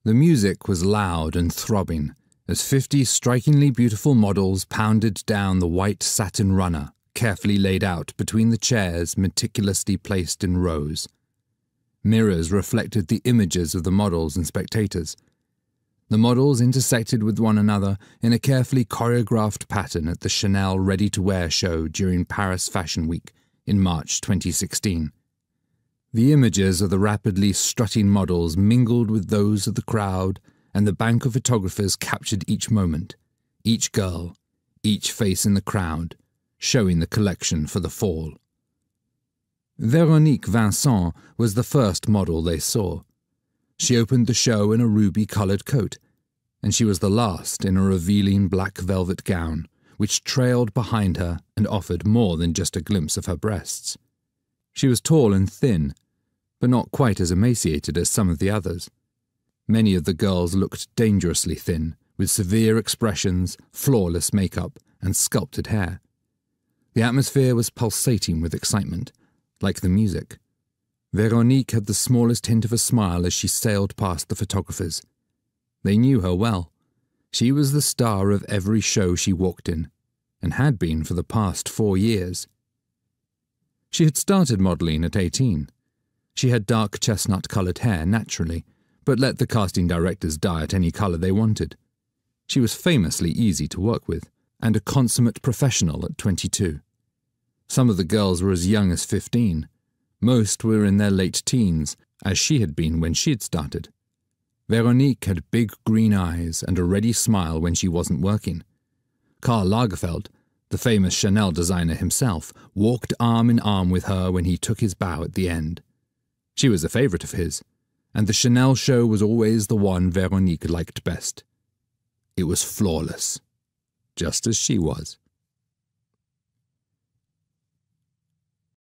The music was loud and throbbing as 50 strikingly beautiful models pounded down the white satin runner, carefully laid out between the chairs meticulously placed in rows. Mirrors reflected the images of the models and spectators. The models intersected with one another in a carefully choreographed pattern at the Chanel ready-to-wear show during Paris Fashion Week in March 2016. The images of the rapidly strutting models mingled with those of the crowd, and the bank of photographers captured each moment, each girl, each face in the crowd, showing the collection for the fall. Véronique Vincent was the first model they saw. She opened the show in a ruby-coloured coat, and she was the last in a revealing black velvet gown, which trailed behind her and offered more than just a glimpse of her breasts. She was tall and thin, but not quite as emaciated as some of the others. Many of the girls looked dangerously thin, with severe expressions, flawless makeup, and sculpted hair. The atmosphere was pulsating with excitement, like the music. Véronique had the smallest hint of a smile as she sailed past the photographers. They knew her well. She was the star of every show she walked in, and had been for the past 4 years. She had started modelling at 18. She had dark chestnut-coloured hair naturally, but let the casting directors dye it any colour they wanted. She was famously easy to work with, and a consummate professional at 22. Some of the girls were as young as 15. Most were in their late teens, as she had been when she had started. Véronique had big green eyes and a ready smile when she wasn't working. Karl Lagerfeld, the famous Chanel designer himself, walked arm in arm with her when he took his bow at the end. She was a favourite of his, and the Chanel show was always the one Véronique liked best. It was flawless, just as she was.